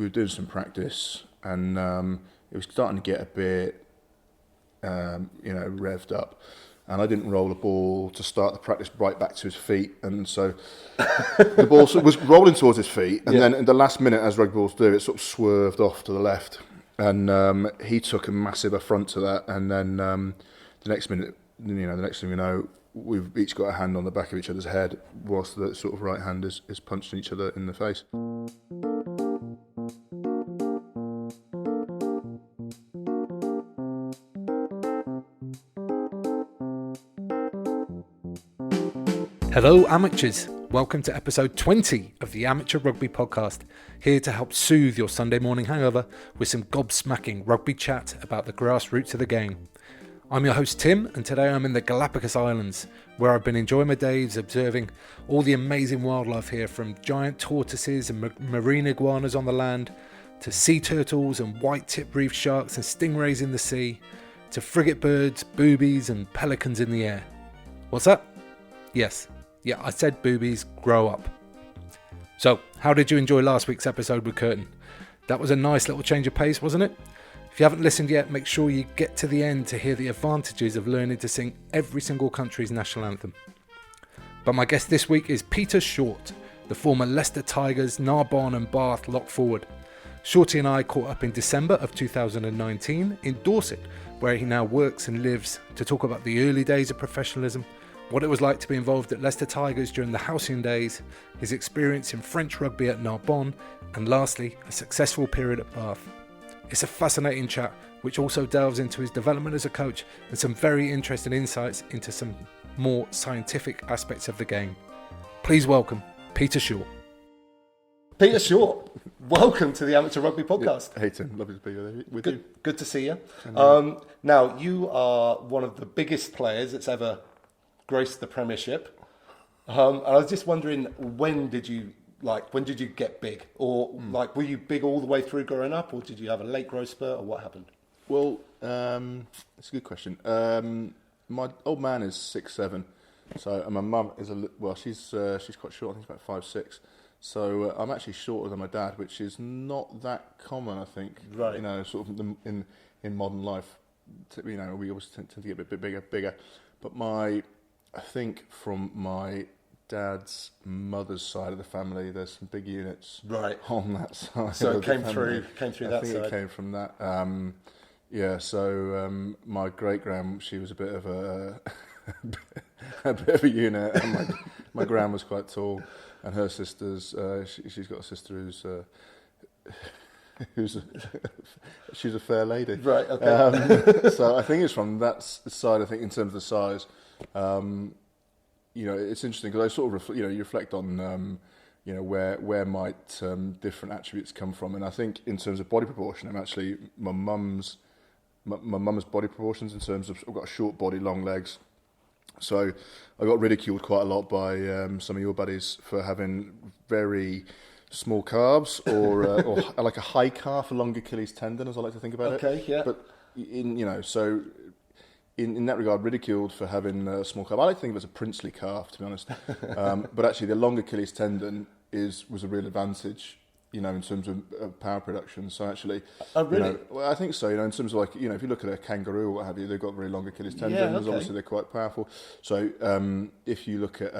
were doing some practice, and it was starting to get a bit, revved up. And I didn't roll the ball to start the practice right back to his feet, and so the ball was rolling towards his feet, and then in the last minute, as rugby balls do, it sort of swerved off to the left, and he took a massive affront to that, and then the next minute, the next thing we know, we've each got a hand on the back of each other's head, whilst the sort of right hand is punching each other in the face. Hello amateurs, welcome to episode 20 of the Amateur Rugby Podcast, here to help soothe your Sunday morning hangover with some gobsmacking rugby chat about the grassroots of the game. I'm your host Tim, and today I'm in the Galapagos Islands, where I've been enjoying my days observing all the amazing wildlife here, from giant tortoises and marine iguanas on the land, to sea turtles and white-tipped reef sharks and stingrays in the sea, to frigate birds, boobies and pelicans in the air. What's that? Yes. Yeah, I said boobies, grow up. So, how did you enjoy last week's episode with Curtin? That was a nice little change of pace, wasn't it? If you haven't listened yet, make sure you get to the end to hear the advantages of learning to sing every single country's national anthem. But my guest this week is Peter Short, the former Leicester Tigers, Narbonne and Bath lock forward. Shorty and I caught up in December of 2019 in Dorset, where he now works and lives, to talk about the early days of professionalism, what it was like to be involved at Leicester Tigers during the halcyon days, his experience in French rugby at Narbonne, and lastly, a successful period at Bath. It's a fascinating chat, which also delves into his development as a coach and some very interesting insights into some more scientific aspects of the game. Please welcome Peter Short. Peter Short, welcome to the Amateur Rugby Podcast. Hey Tim, lovely to be with you. Good to see you. Now, you are one of the biggest players that's ever graced the Premiership. And I was just wondering, when did you get big? Or were you big all the way through growing up, or did you have a late growth spurt, or what happened? Well, it's a good question. My old man is 6'7", so and my mum is she's quite short. I think she's about 5'6". So I'm actually shorter than my dad, which is not that common, I think. Right. Sort of in modern life, we always tend to get a bit bigger. But I think from my dad's mother's side of the family, there's some big units on that side. So it came through that side. I think it came from that. So my great grand, she was a bit of a unit, and my gran was quite tall, and her sisters, she's got a sister she's a fair lady. Right. Okay. So I think it's from that side. I think in terms of the size. It's interesting because I sort of you reflect on where might different attributes come from, and I think in terms of body proportion, I'm actually my mum's body proportions in terms of I've got a short body, long legs. So I got ridiculed quite a lot by some of your buddies for having very small calves or like a high calf, a long Achilles tendon, as I like to think about it. Okay, yeah. But in that regard, ridiculed for having a small calf. I like to think of it as a princely calf, to be honest. But actually, the long Achilles tendon was a real advantage, in terms of power production. So actually, oh really? I think so. In terms of if you look at a kangaroo or what have you, they've got very long Achilles tendons. Yeah, okay. Obviously, they're quite powerful. So if you look at,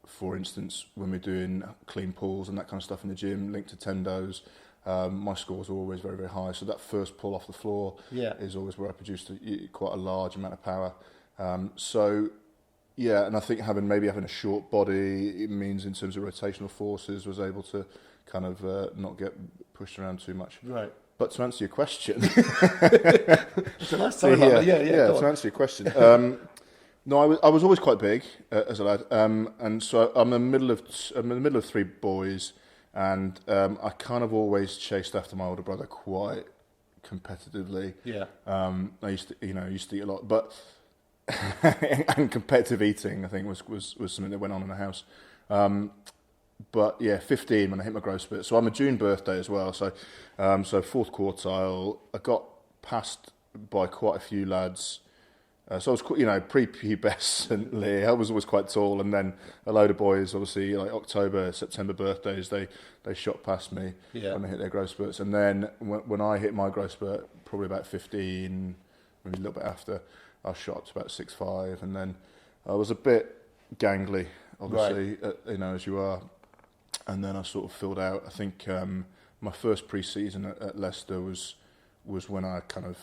for instance, when we're doing clean pulls and that kind of stuff in the gym, linked to tendos. My scores are always very, very high. So that first pull off the floor is always where I produced quite a large amount of power. And I think having a short body, it means in terms of rotational forces, was able to kind of not get pushed around too much. Right. But to answer your question... It's a nice time. To answer your question... No, I was always quite big as a lad. And so I'm in the middle of three boys... And I kind of always chased after my older brother quite competitively. Yeah. I used to eat a lot, but and competitive eating, I think, was something that went on in the house. But yeah, 15 when I hit my growth spurt. So I'm a June birthday as well. So fourth quartile. I got passed by quite a few lads So I was, pre-pubescently, I was always quite tall, and then a load of boys, obviously, like October, September birthdays, they shot past me when they hit their growth spurts. And then when I hit my growth spurt, probably about 15, maybe a little bit after, I shot up to about 6'5", and then I was a bit gangly, obviously, as you are. And then I sort of filled out. I think my first pre-season at Leicester was when I kind of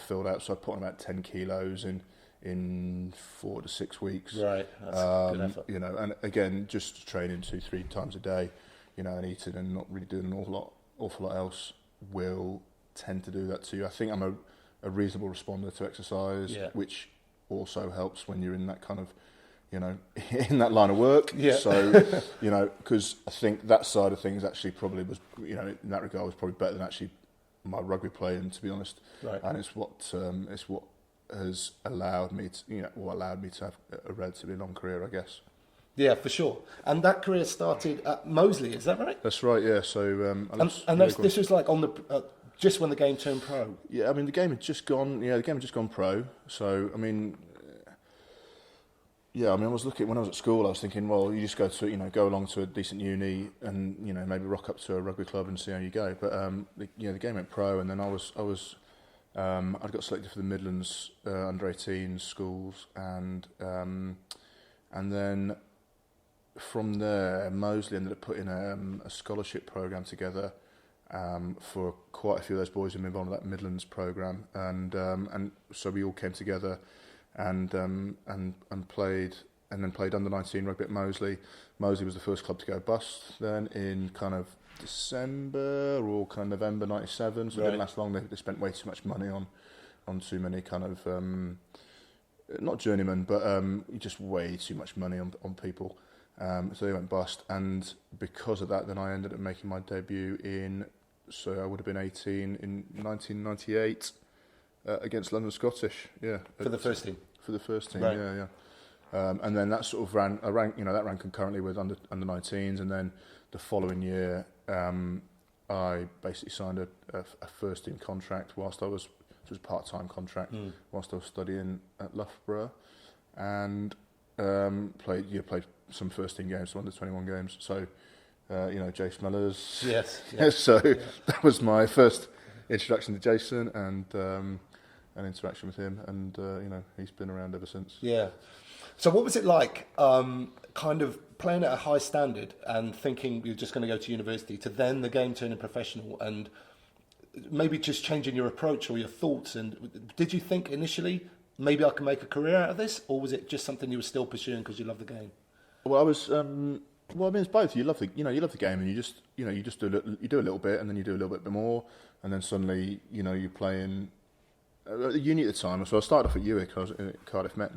filled out. So I put on about 10 kilos in 4 to 6 weeks. Right, that's a good effort. And again, just training 2-3 times a day, and eating and not really doing an awful lot else will tend to do that to you. I think I'm a reasonable responder to exercise, which also helps when you're in that kind of, in that line of work. Yeah. So, because I think that side of things actually probably was, in that regard, was probably better than actually my rugby playing, to be honest. Right. And it's what has allowed me to have a relatively long career, I guess. Yeah, for sure. And that career started at Moseley, is that right? That's right. Yeah. So this was like on the just when the game turned pro. Yeah, I mean the game had just gone. Yeah, the game had just gone pro. So I mean. Yeah, I mean, I was looking when I was at school. I was thinking, well, you just go along to a decent uni, and maybe rock up to a rugby club and see how you go. But the game went pro, and then I'd got selected for the Midlands under-18 schools, and then from there, Moseley ended up putting a scholarship program together for quite a few of those boys who moved on to that Midlands program, and so we all came together. And played under-19 rugby at Moseley. Moseley was the first club to go bust then in kind of December or kind of November '97. So it didn't last long. They spent way too much money on too many kind of not journeymen, but just way too much money on people. So they went bust, and because of that, then I ended up making my debut so I would have been 18 in 1998. Against London Scottish, for the first team. For the first team, yeah. And then that sort of ran concurrently with under 19s, and then the following year, I basically signed a first team contract which was a part-time contract, whilst I was studying at Loughborough, and played some first team games, some under 21 games. So, Jason Mellors. Yes. So that was my first introduction to Jason, and an interaction with him, and he's been around ever since. Yeah. So what was it like, kind of playing at a high standard and thinking you're just going to go to university, to then the game turning professional, and maybe just changing your approach or your thoughts? And did you think initially maybe I can make a career out of this, or was it just something you were still pursuing because you love the game? Well, I was. It's both. You love the game, and you just do a little bit, and then you do a little bit more, and then suddenly you're playing. At the uni at the time, so I started off at UWIC, I was at Cardiff Met,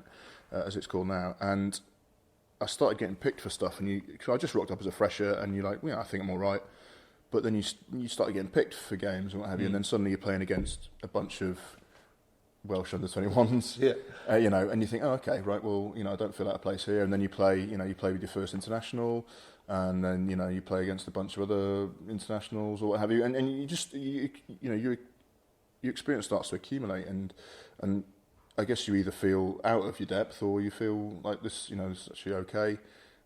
as it's called now, and I started getting picked for stuff, cause I just rocked up as a fresher, and you're like, I think I'm all right, but then you started getting picked for games and what have you, and then suddenly you're playing against a bunch of Welsh under 21s, and you think, oh, okay, right, well, I don't feel out of place here, and then you play with your first international, and then you play against a bunch of other internationals or what have you, and your experience starts to accumulate, and I guess you either feel out of your depth or you feel like this, this is actually okay.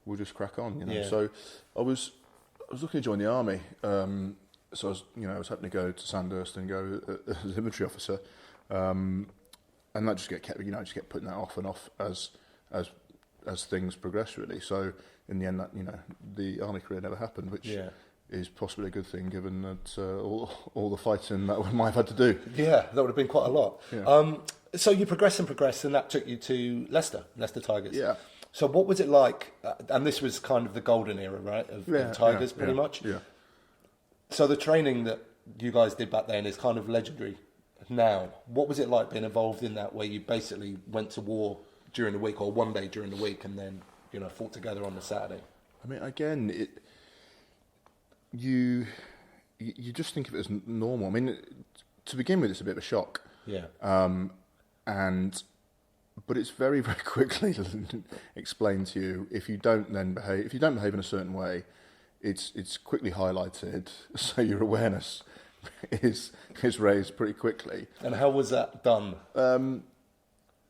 We'll just crack on, Yeah. So I was looking to join the army. So I was hoping to go to Sandhurst and go as an infantry officer, and that just get putting that off and off as things progress, really. So in the end, that the army career never happened, which. Yeah. Is possibly a good thing, given that all the fighting that we might have had to do. Yeah, that would have been quite a lot. Yeah. So you progressed, and that took you to Leicester Tigers. Yeah. So what was it like? And this was kind of the golden era, right, of Tigers, pretty much. Yeah. So the training that you guys did back then is kind of legendary now. What was it like being involved in that, where you basically went to war during the week, or one day during the week, and then fought together on the Saturday? I mean, again, You just think of it as normal. I mean, to begin with, it's a bit of a shock. Yeah. But it's very, very quickly explained to you. If you don't behave in a certain way, it's quickly highlighted, so your awareness is raised pretty quickly. And how was that done?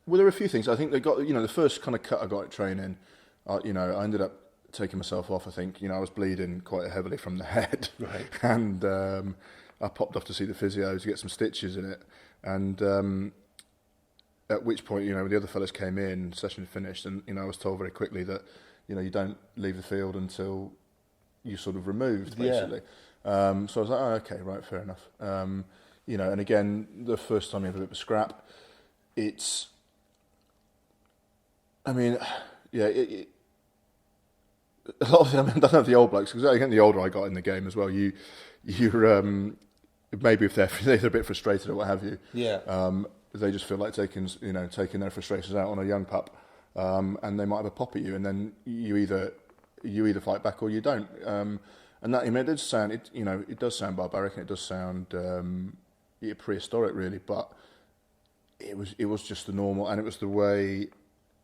Well, there were a few things. I think they got, the first kind of cut I got at training, I ended up taking myself off. I think, I was bleeding quite heavily from the head. Right. And I popped off to see the physio to get some stitches in it. And at which point, when the other fellas came in, session had finished, and, I was told very quickly that, you don't leave the field until you're sort of removed, basically. So I was like, oh, okay, right, fair enough. And again, the first time you have a bit of a scrap, it's, I don't know the old blokes, because again, the older I got in the game as well, you're maybe if they're a bit frustrated or what have you, they just feel like taking their frustrations out on a young pup, and they might have a pop at you, and then you either fight back or you don't. And that, it does sound, it does sound barbaric, and it does sound prehistoric, really, but it was just the normal, and it was the way,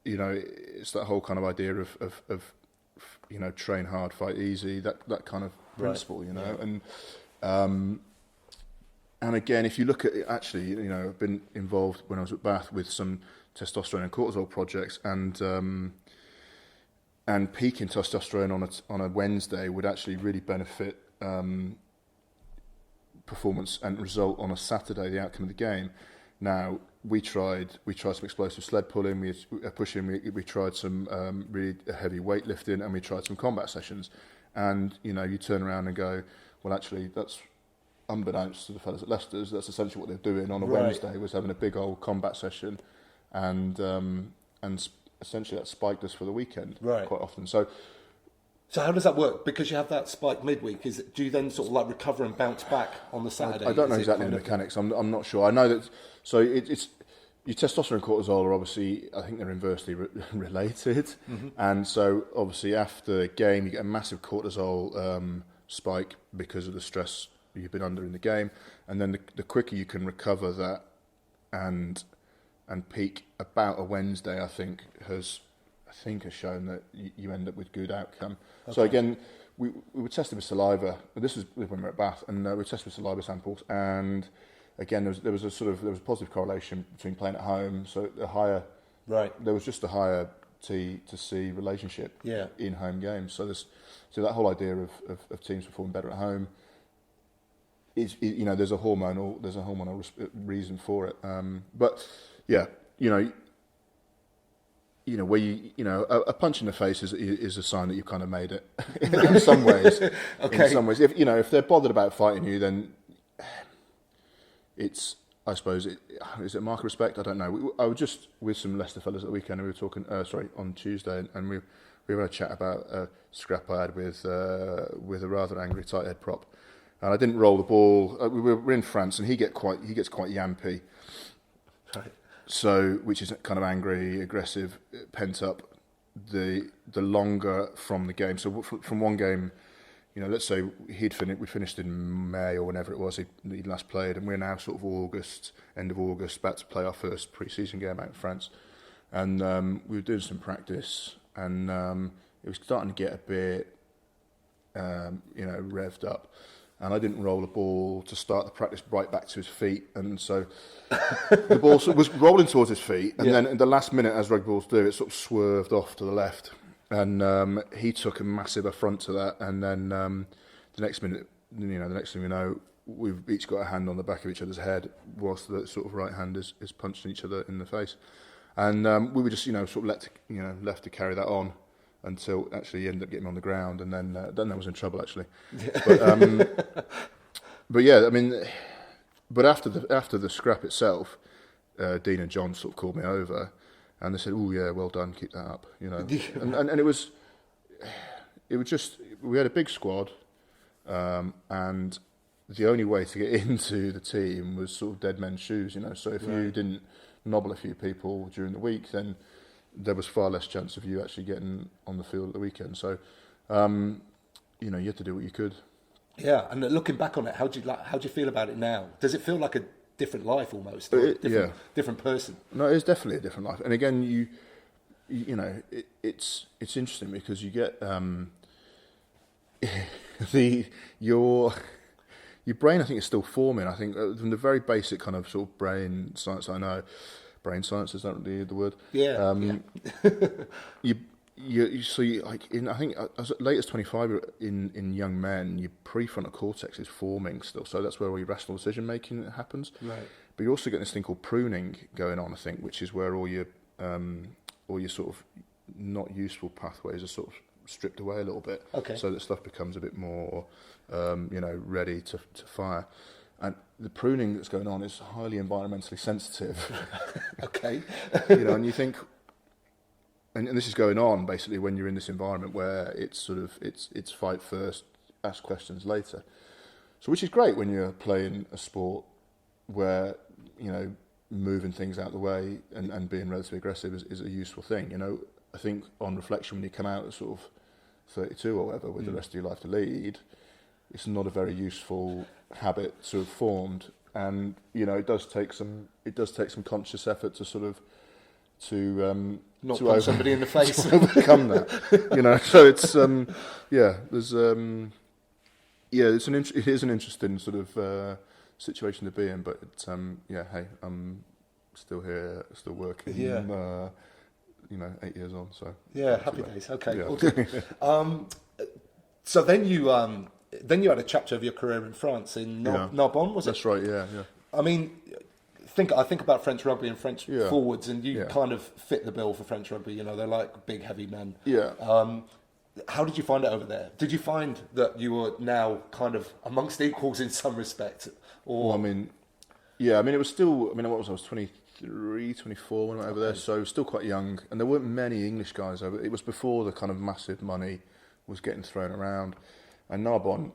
it's that whole kind of idea of train hard, fight easy, that kind of principle, and again, if you look at it, actually, I've been involved when I was at Bath with some testosterone and cortisol projects, and peaking testosterone on a Wednesday would actually really benefit performance and result on a Saturday, the outcome of the game. Now, we tried some explosive sled pulling, we tried some really heavy weightlifting, and we tried some combat sessions. And, you turn around and go, well, actually, that's unbeknownst to the fellas at Leicester's, that's essentially what they're doing on a Wednesday, was having a big old combat session, and essentially that spiked us for the weekend quite often. So how does that work? Because you have that spike midweek, do you then sort of like recover and bounce back on the Saturday? I don't know exactly the mechanics. I'm not sure. I know that. So it's your testosterone and cortisol are obviously, I think they're inversely related, and so obviously after the game you get a massive cortisol spike because of the stress you've been under in the game, and then the quicker you can recover that and peak about a Wednesday, I think has shown that you end up with good outcome. Okay. So again, we were testing with saliva. This was when we were at Bath, and we were testing with saliva samples. And again, there was a positive correlation between playing at home. So there was just a higher T to C relationship in home games. So that whole idea of teams performing better at home is there's a hormonal reason for it. But yeah, where a punch in the face is a sign that you've kind of made it in some ways. Okay. In some ways, if they're bothered about fighting you, then it's, I suppose, is it a mark of respect? I don't know. I was just with some Leicester fellas at the weekend, and we were talking, on Tuesday, and we had a chat about a scrap I had with a rather angry tight head prop, and I didn't roll the ball. We were in France, and he gets quite yampy. Right. So, which is kind of angry, aggressive, pent up. The longer from the game. So from one game, let's say we finished in May or whenever it was he last played, and we're now sort of end of August, about to play our first pre-season game out in France, and we were doing some practice, and it was starting to get a bit, revved up. And I didn't roll the ball to start the practice right back to his feet. And so the ball was rolling towards his feet. And then in the last minute, as rugby balls do, it sort of swerved off to the left. And he took a massive affront to that. And then the next minute, the next thing we know, we've each got a hand on the back of each other's head whilst the sort of right hand is punching each other in the face. And we were just, sort of left to carry that on until actually he ended up getting on the ground, and then I was in trouble actually. But yeah, I mean, but after the scrap itself, Dean and John sort of called me over, and they said, "Oh yeah, well done, keep that up," and it was just, we had a big squad, and the only way to get into the team was sort of dead men's shoes, So if you didn't nobble a few people during the week, then there was far less chance of you actually getting on the field at the weekend. So, you had to do what you could. Yeah, and looking back on it, how do you feel about it now? Does it feel like a different life almost? Or different person? No, it's definitely a different life. And again, it's interesting because you get your brain, I think, is still forming. I think from the very basic kind of sort of brain science I know, brain science, is that really the word? Yeah. I think as late as 25 in young men, your prefrontal cortex is forming still, so that's where all your rational decision making happens. Right. But you also get this thing called pruning going on, I think, which is where all your sort of not useful pathways are sort of stripped away a little bit, so that stuff becomes a bit more, ready to fire. And the pruning that's going on is highly environmentally sensitive. Okay. And you think, and this is going on basically when you're in this environment where it's fight first, ask questions later. So which is great when you're playing a sport where, moving things out of the way and being relatively aggressive is a useful thing. I think on reflection, when you come out at sort of 32 or whatever with the rest of your life to lead, it's not a very useful habit sort of formed, and it does take some conscious effort to sort of not punch somebody in the face to overcome that. So it's it is an interesting sort of situation to be in, but hey, I'm still here, still working. 8 years on, so happy days. Okay. Yeah. So then you had a chapter of your career in France in Narbonne, was it? That's right. Yeah. I mean, I think about French rugby and French forwards, and you kind of fit the bill for French rugby. They're like big, heavy men. Yeah. How did you find it over there? Did you find that you were now kind of amongst equals in some respect? Or it was still. I was 23, 24 when I went over there, so I was still quite young, and there weren't many English guys over. It was before the kind of massive money was getting thrown around, and Narbonne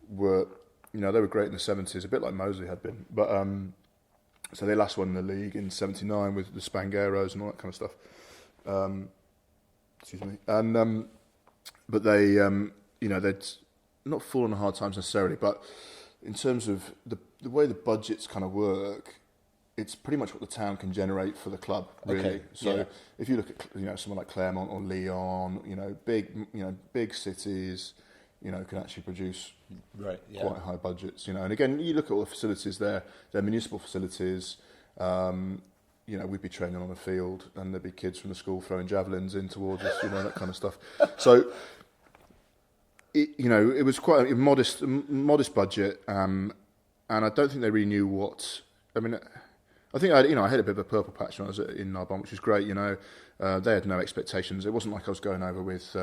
were, they were great in the 70s, a bit like Moseley had been, but so they last won the league in 79 with the Spangeros and all that kind of stuff. Excuse me, and but they, they'd not fallen on hard times necessarily, but in terms of the way the budgets kind of work, it's pretty much what the town can generate for the club, really. Okay. So if you look at someone like Clermont or Lyon, big cities, can actually produce quite high budgets. And again, you look at all the facilities there; they're municipal facilities. We'd be training on the field, and there'd be kids from the school throwing javelins in towards us, that kind of stuff. So, it was quite a modest budget, and I don't think they really knew what. I think I had a bit of a purple patch when I was in Narbonne, which was great. They had no expectations. It wasn't like I was going over with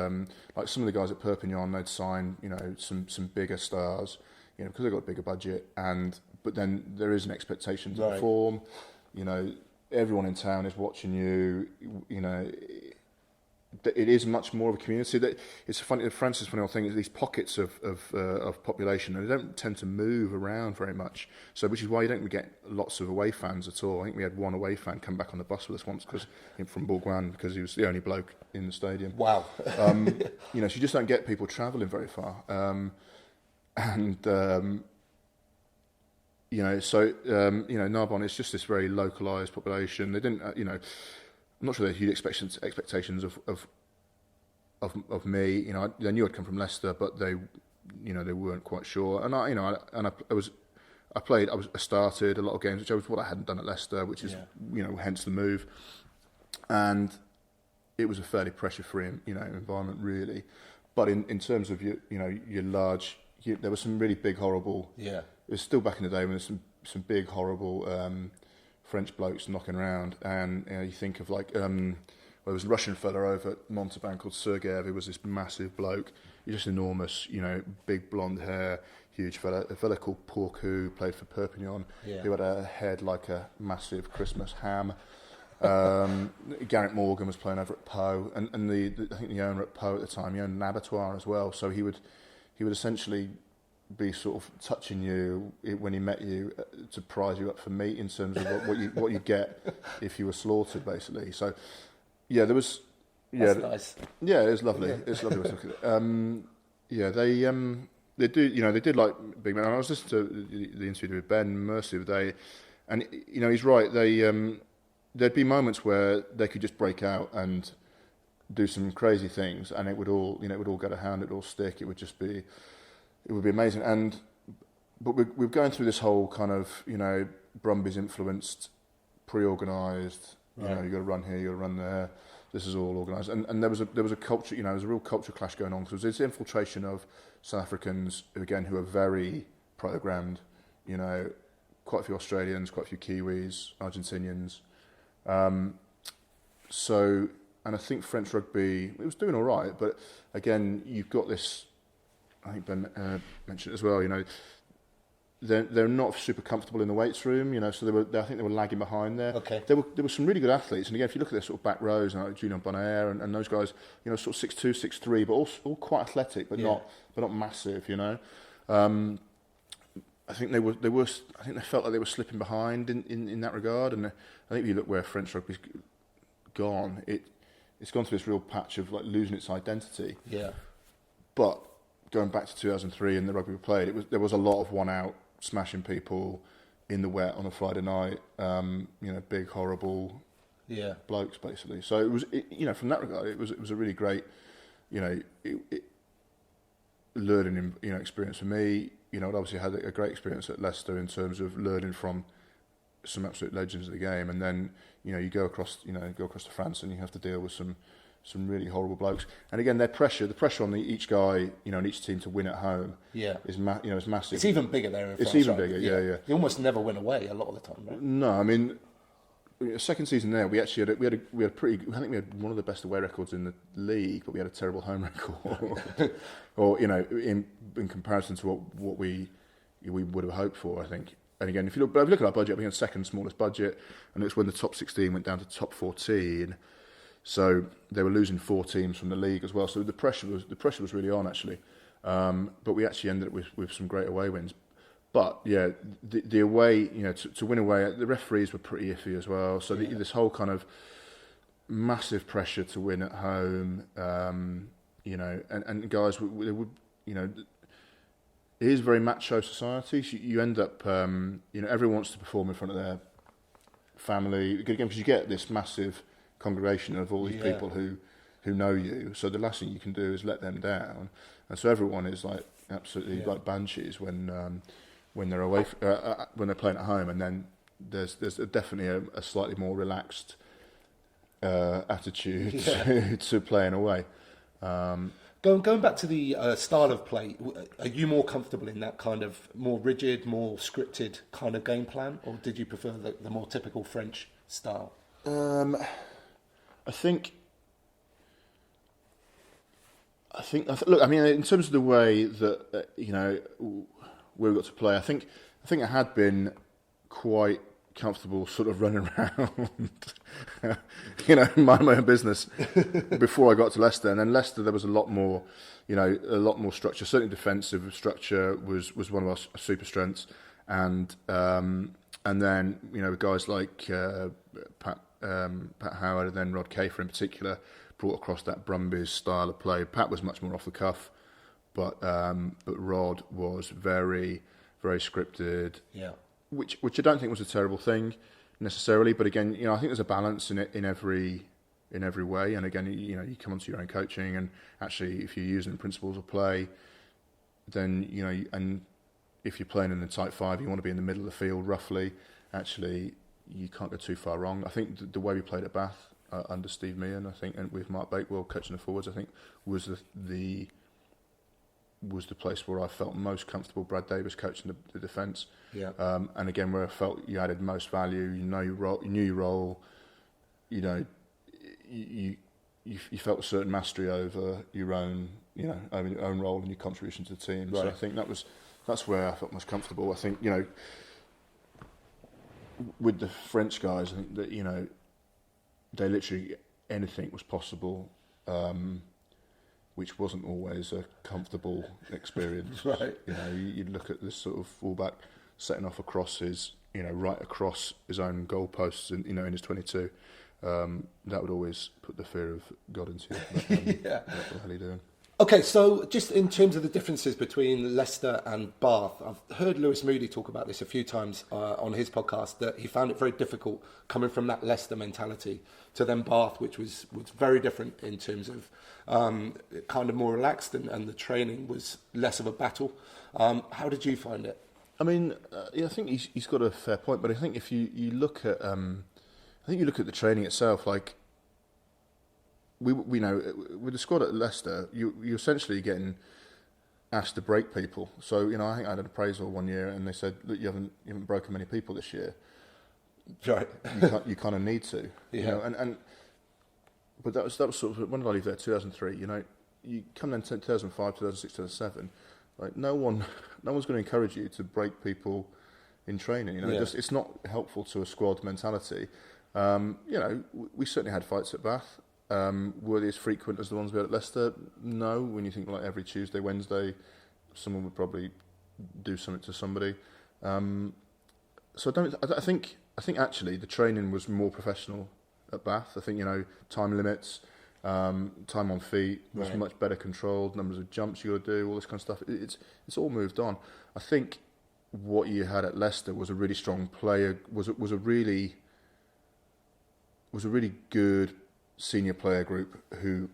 like some of the guys at Perpignan. They'd sign some bigger stars, because they got a bigger budget. But then there is an expectation to perform. Everyone in town is watching you. It is much more of a community. That it's funny. France is funny old thing. Is these pockets of population, and they don't tend to move around very much. So, which is why you don't get lots of away fans at all. I think we had one away fan come back on the bus with us once from Bourgoin, because he was the only bloke in the stadium. Wow. So you just don't get people travelling very far. Narbonne is just this very localised population. They didn't, I'm not sure they had huge expectations of me. They knew I'd come from Leicester, but they weren't quite sure. And I started a lot of games, which was what I hadn't done at Leicester, which is hence the move. And it was a fairly pressure-free, environment really. But in terms of your large, there were some really big, horrible. Yeah. It was still back in the day when there's some big, horrible French blokes knocking around, and you think of like there was a Russian fella over at Montauban called Sergeyev, who was this massive bloke, just enormous, big blonde hair, huge fella. A fella called Pourcou, played for Perpignan, who had a head like a massive Christmas ham. Garrett Morgan was playing over at Pau, and I think the owner at Pau at the time, he owned an abattoir as well, so he would essentially be sort of touching you when he met you to prize you up for meat in terms of what you get if you were slaughtered, basically. So there was that's nice. Yeah, it was lovely. It's lovely to look at it. They did like big men. I was listening to the interview with Ben Mercer the other day, and he's right. There'd be moments where they could just break out and do some crazy things, and it would all go to hand. It'd all stick. It would be amazing. But we're going through this whole kind of Brumbies influenced pre-organised. You know, you got to run here, you got to run there. This is all organised, and there was a culture. You know, there was a real culture clash going on because there was this infiltration of South Africans who are very programmed. You know, quite a few Australians, quite a few Kiwis, Argentinians. So, and I think French rugby, it was doing all right, but again, you've got this. I think Ben mentioned it as well. You know, they're not super comfortable in the weights room. You know, so I think they were lagging behind there. Okay. There were some really good athletes, and again, if you look at their sort of back rows, like Julien Bonaire and those guys, you know, sort of 6'2", 6'3", but all quite athletic, but not massive. You know. I think they were. I think they felt like they were slipping behind in that regard. And I think if you look where French rugby's gone, it's gone through this real patch of like losing its identity. Yeah. But going back to 2003 and the rugby we played, there was a lot of one out, smashing people in the wet on a Friday night. You know, big horrible blokes basically. So it was, you know, from that regard, it was a really great, you know, learning, you know, experience for me. You know, I'd obviously had a great experience at Leicester in terms of learning from some absolute legends of the game, and then you know you go across to France and you have to deal with some really horrible blokes. And again, the pressure on each guy, you know, and each team to win at home, is massive. It's even bigger there in France. It's even bigger, yeah. You almost never win away a lot of the time, right? No, I mean, second season there, we actually had a pretty. I think we had one of the best away records in the league, but we had a terrible home record. Or you know, in comparison to what we would have hoped for, I think. And again, if you look at our budget, we had second smallest budget, and it's when the top 16 went down to top 14. So they were losing 4 teams from the league as well. So the pressure was really on actually. But we actually ended up with some great away wins. But yeah, the away, you know, to win away, the referees were pretty iffy as well. So this whole kind of massive pressure to win at home, you know, and guys, they would, you know, it is a very macho society. So you end up, you know, everyone wants to perform in front of their family. Again, because you get this massive congregation of all these people who know you. So the last thing you can do is let them down. And so everyone is like absolutely like banshees when they're away, when they're playing at home. And then there's definitely a slightly more relaxed attitude to playing away. Going back to the style of play, are you more comfortable in that kind of more rigid, more scripted kind of game plan, or did you prefer the more typical French style? I think. Look, I mean, in terms of the way that you know we got to play, I think I had been quite comfortable sort of running around, you know, mind my own business before I got to Leicester. And then Leicester, there was a lot more structure. Certainly defensive structure was one of our super strengths. And then, you know, guys like Pat Howard and then Rod Kafer in particular brought across that Brumbies style of play. Pat was much more off the cuff, but Rod was very, very scripted. Yeah. Which I don't think was a terrible thing necessarily, but again, you know, I think there's a balance in it in every way. And again, you know, you come onto your own coaching, and actually, if you're using principles of play, then you know, and if you're playing in the tight 5, you want to be in the middle of the field roughly. Actually, you can't go too far wrong. I think the way we played at Bath under Steve Meehan, I think, and with Mark Bakewell coaching the forwards, I think was the place where I felt most comfortable. Brad Davis coaching the defence. Yeah. And again, where I felt you added most value, you know your role, you knew your role, you know, you felt a certain mastery over your own, you know, over your own role and your contribution to the team. Right. So I think that's where I felt most comfortable. I think, you know, with the French guys, I think that, you know, they literally anything was possible. Which wasn't always a comfortable experience. Right. You know, you'd look at this sort of fullback setting off across his, you know, right across his own goalposts, and you know, in his 22. That would always put the fear of God into you. But, what the hell are you doing? Okay, so just in terms of the differences between Leicester and Bath, I've heard Lewis Moody talk about this a few times on his podcast, that he found it very difficult coming from that Leicester mentality to then Bath, which was very different in terms of kind of more relaxed, and the training was less of a battle. How did you find it? I mean, I think he's got a fair point, but I think if you look at I think you look at the training itself, like we know with the squad at Leicester, you're essentially getting asked to break people. So I think I had an appraisal one year, and they said, look, you haven't broken many people this year. Right. You kind of need to. Yeah. But that was sort of, when did I leave there? 2003. You come in 2005, 2006, 2007. Like no one's going to encourage you to break people in training. It's not helpful to a squad mentality. We certainly had fights at Bath. Were they as frequent as the ones we had at Leicester? No. When you think like every Tuesday, Wednesday, someone would probably do something to somebody. So I think actually the training was more professional at Bath. I think time limits, time on feet was much better controlled. Numbers of jumps you got to do, all this kind of stuff. It's all moved on. I think what you had at Leicester was a really strong player. Was a really good senior player group who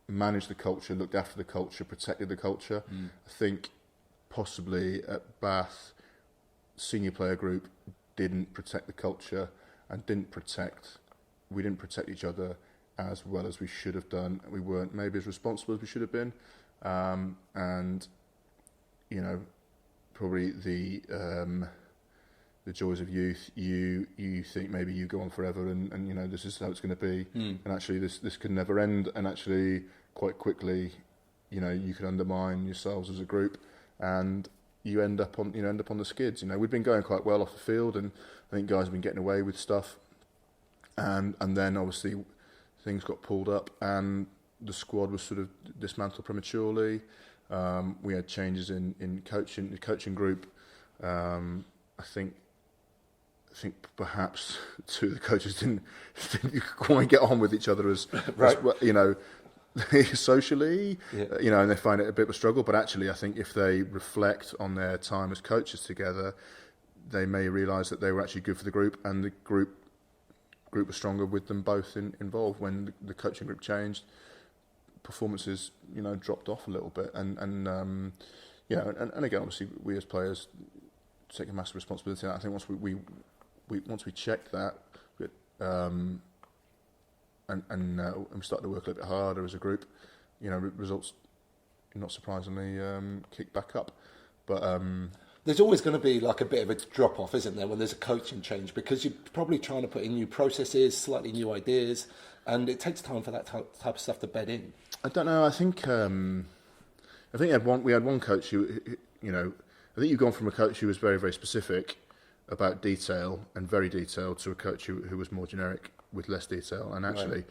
managed the culture, looked after the culture, protected the culture. I think possibly at Bath, senior player group didn't protect the culture and we didn't protect each other as well as we should have done. We weren't maybe as responsible as we should have been. And probably the joys of youth, you think maybe you go on forever and this is how it's going to be, and actually this can never end, and actually quite quickly you can undermine yourselves as a group, and you end up on the skids. We've been going quite well off the field, and I think guys have been getting away with stuff, and then obviously things got pulled up and the squad was sort of dismantled prematurely. We had changes in coaching, the coaching group. I think perhaps two of the coaches didn't quite get on with each other as socially, and they find it a bit of a struggle. But actually, I think if they reflect on their time as coaches together, they may realise that they were actually good for the group, and the group was stronger with them both involved. When the coaching group changed, performances dropped off a little bit, and again, obviously, we as players take a massive responsibility. And I think once we checked that, and we started to work a little bit harder as a group, results, not surprisingly, kicked back up. But there's always going to be like a bit of a drop off, isn't there, when there's a coaching change, because you're probably trying to put in new processes, slightly new ideas, and it takes time for that type of stuff to bed in. I don't know. I think we had one coach who I think you've gone from a coach who was very, very specific about detail and very detailed to a coach who was more generic with less detail. And actually,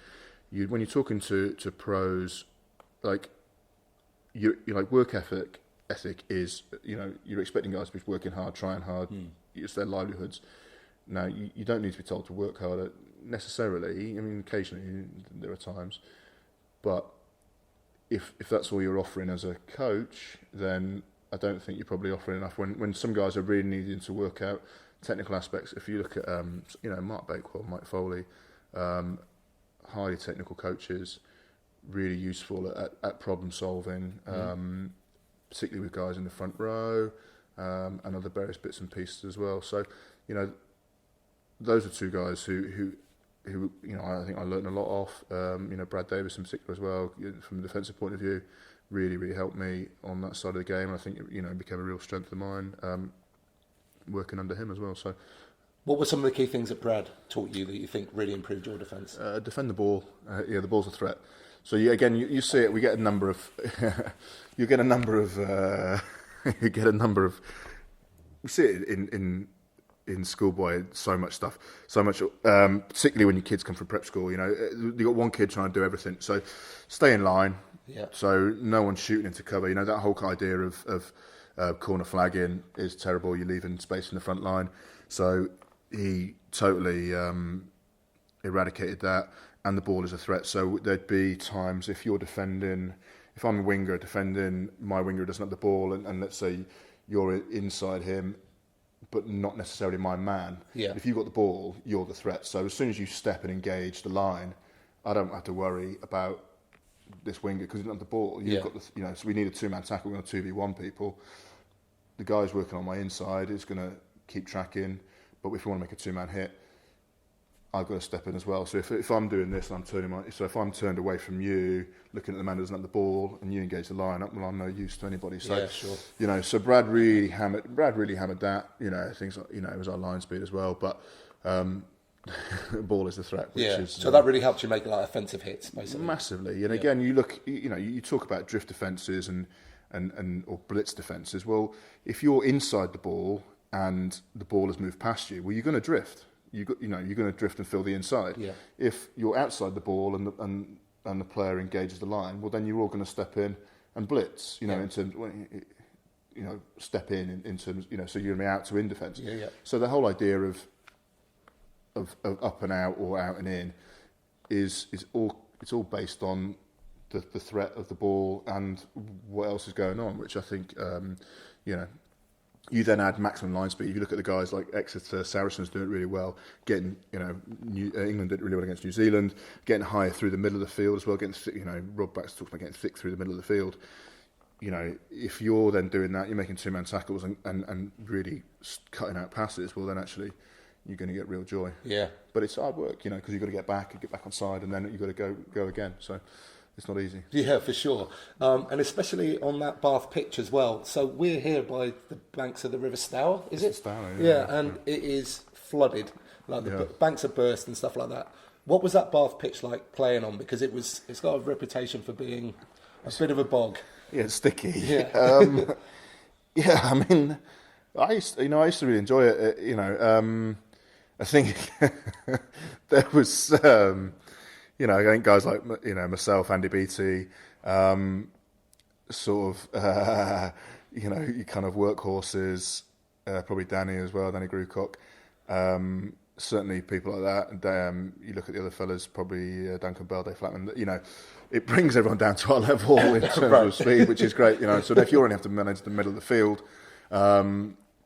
when you're talking to pros, like you like work ethic is you're expecting guys to be working hard, trying hard. It's their livelihoods. Now you don't need to be told to work harder necessarily. I mean, occasionally there are times, but if that's all you're offering as a coach, then I don't think you're probably offering enough. When some guys are really needing to work out technical aspects, if you look at Mark Bakewell, Mike Foley, highly technical coaches, really useful at problem solving, particularly with guys in the front row, and other various bits and pieces as well. So those are two guys who I think I learned a lot off. Brad Davis in particular as well, from a defensive point of view, really helped me on that side of the game. I think it became a real strength of mine, working under him as well. So, what were some of the key things that Brad taught you that you think really improved your defence? Defend the ball. The ball's a threat. So you see it. We get a number of, you get a number of. We see it in schoolboy. So much stuff. So much, particularly when your kids come from prep school. You got one kid trying to do everything. So, stay in line. Yeah. So no one's shooting into cover. That whole idea of corner flagging is terrible. You're leaving space in the front line. So he totally eradicated that. And the ball is a threat. So there'd be times if you're defending, if I'm a winger defending, my winger doesn't have the ball, and let's say you're inside him, but not necessarily my man. Yeah. If you've got the ball, you're the threat. So as soon as you step and engage the line, I don't have to worry about this winger because he doesn't have the ball. You've got the, so we need a two-man tackle. We're going to 2v1 people. The guy's working on my inside is going to keep tracking, but if we want to make a two-man hit, I've got to step in as well. So if I'm doing this and if I'm turned away from you, looking at the man who doesn't have the ball, and you engage the line-up, well, I'm no use to anybody. So, sure. So Brad really hammered that. Things like, it was our line speed as well, but ball is the threat. Which is, so that really helps you make like offensive hits, basically. Massively. And again, you look, you talk about drift defences and or blitz defences. Well, if you're inside the ball and the ball has moved past you, well, you're going to drift. You're going to drift and fill the inside. Yeah. If you're outside the ball and the player engages the line, well, then you're all going to step in and blitz. In terms, step in terms, so you're going to be out to in defence. Yeah, yeah. So the whole idea of up and out or out and in is all based on the threat of the ball and what else is going on, which I think you then add maximum line speed. If you look at the guys like Exeter, Saracens doing it really well, getting, England did it really well against New Zealand, getting higher through the middle of the field as well, getting thick, Rob Bax talks about getting thick through the middle of the field. If you're then doing that, you're making two-man tackles and really cutting out passes, well, then actually you're going to get real joy. Yeah. But it's hard work, because you've got to get back on side, and then you've got to go again. So it's not easy. Yeah, for sure. And especially on that Bath pitch as well. So we're here by the banks of the River Stour, is it? Stour, yeah, and it is flooded. Like the banks are burst and stuff like that. What was that Bath pitch like playing on? Because it's got a reputation for being a bit of a bog. Yeah, it's sticky. Yeah. I mean, I used to really enjoy it. I think there was, I think guys like, myself, Andy Beattie, sort of, you kind of workhorses, probably Danny as well, Danny Grewcock, certainly people like that. And you look at the other fellas, probably Duncan Bell, Dave Flatman, it brings everyone down to our level in terms of speed, which is great. So if you only have to manage the middle of the field,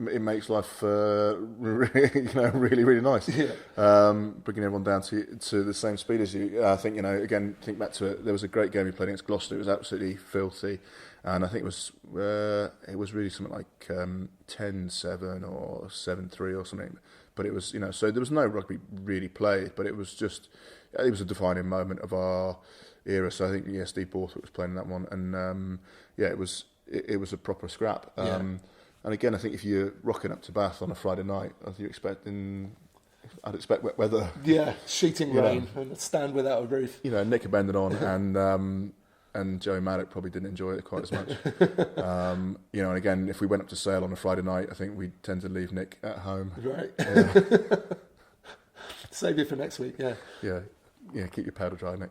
it makes life really, really nice. Yeah. Bringing everyone down to the same speed as you. I think, again, think back to it. There was a great game we played against Gloucester. It was absolutely filthy, and I think it was really something like 10-7 or 7-3 or something. But it was, so there was no rugby really played, but it was a defining moment of our era. So I think ESD Borthwick was playing that one, and it was a proper scrap. And again, I think if you're rocking up to Bath on a Friday night, I'd expect wet weather. Yeah, sheeting rain and a stand without a roof. Nick abandoned on, and Joey Maddock probably didn't enjoy it quite as much. And again, if we went up to Sale on a Friday night, I think we'd tend to leave Nick at home. Right. Yeah. Save it for next week. Yeah. Yeah. Keep your powder dry, Nick.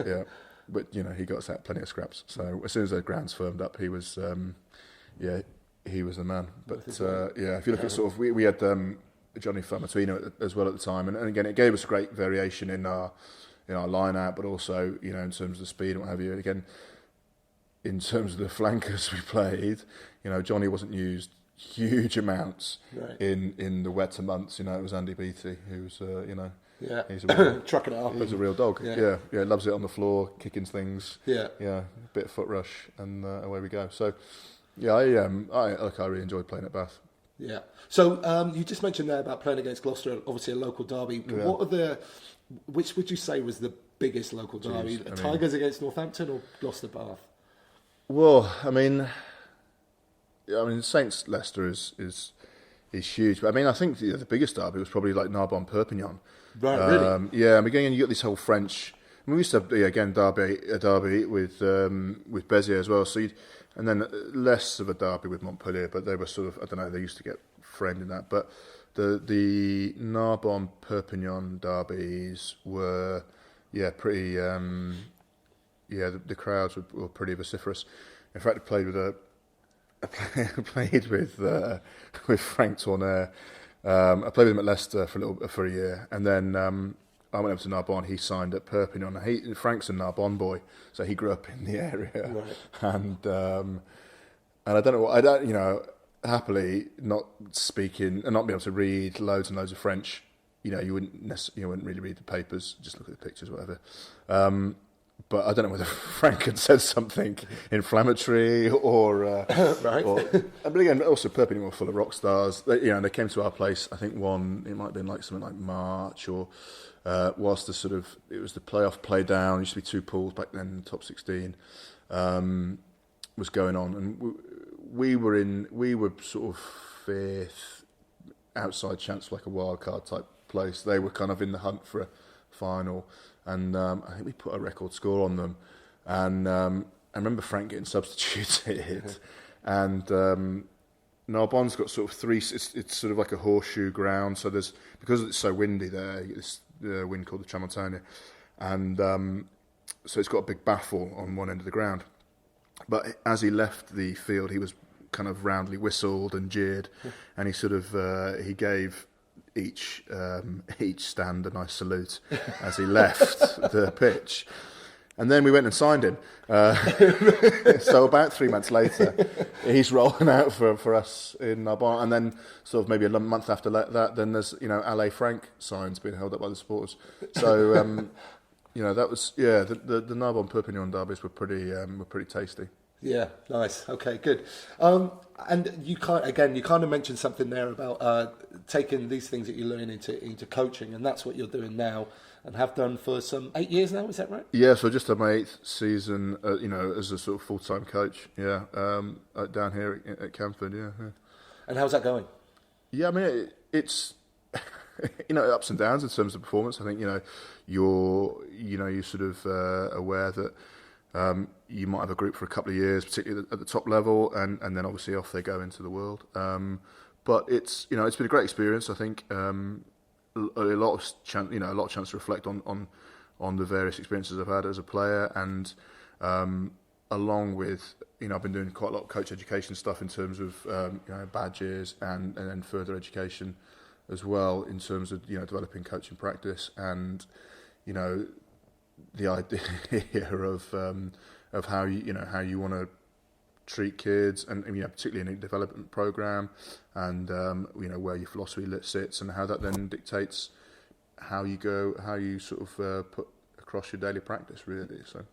Yeah. But he got us out plenty of scraps. So as soon as the grounds firmed up, he was. He was the man. But if you look at sort of, we had Johnny Famatino as well at the time, and again it gave us great variation in our line out, but also in terms of the speed and what have you. And again, in terms of the flankers we played, Johnny wasn't used huge amounts in the wetter months. It was Andy Beattie who's he's trucking it up. He's a real dog. Yeah, loves it on the floor, kicking things. Yeah, a bit of foot rush, and away we go. So. Yeah, I really enjoyed playing at Bath. Yeah. So you just mentioned there about playing against Gloucester, obviously a local derby. Yeah. Which would you say was the biggest local derby? Tigers against Northampton or Gloucester Bath? Well, I mean, Saints Leicester is huge, but I think the biggest derby was probably like Narbonne Perpignan. Right, really? Yeah, again, you got this whole French. We used to have a derby with Beziers as well. So and then less of a derby with Montpellier, but they were sort of, I don't know, they used to get framed in that. But the Narbonne Perpignan derbies were pretty. The crowds were pretty vociferous. In fact, I played with Frank Tourneur. I played with him at Leicester for a year, and then. I went up to Narbonne. He signed at Perpignan. Frank's a Narbonne boy, so he grew up in the area. Right. And I don't know. Happily not speaking and not being able to read loads and loads of French. You wouldn't really read the papers. Just look at the pictures, whatever. but I don't know whether Frank had said something inflammatory or Right. but again, also Perpignan were full of rock stars. They came to our place. I think it might have been like something like March or whilst it was the playoff play down. Used to be 2 pools back then, top 16 was going on, and we were sort of 5th, outside chance, like a wild card type place. They were kind of in the hunt for a final, and I think we put a record score on them. And I remember Frank getting substituted, and Narbonne's got sort of 3. It's sort of like a horseshoe ground. So because it's so windy there, you get this wind called the Tramontane, and so it's got a big baffle on one end of the ground. But as he left the field, he was kind of roundly whistled and jeered, and he sort of he gave each stand a nice salute as he left the pitch. And then we went and signed him. So about 3 months later, he's rolling out for us in Narbonne. And then sort of maybe a month after that, then there's, LA Frank signs being held up by the supporters. So, that was, the Narbonne Perpignan derbies were pretty tasty. Yeah, nice. Okay, good. And you kind of mentioned something there about taking these things that you learn into coaching, and that's what you're doing now, and have done for some 8 years now. Is that right? Yeah, so I just had my 8th season, as a sort of full-time coach. Yeah, down here at Camford. Yeah. And how's that going? Yeah, I mean it's ups and downs in terms of performance. I think you're sort of aware that. You might have a group for a couple of years, particularly at the top level, and then obviously off they go into the world. But it's been a great experience. I think a lot of chance to reflect on the various experiences I've had as a player, and along with I've been doing quite a lot of coach education stuff in terms of badges and then further education as well in terms of developing coaching practice and the idea of how you want to treat kids, and particularly in a development program, and where your philosophy sits, and how that then dictates how you sort of put across your daily practice, really. So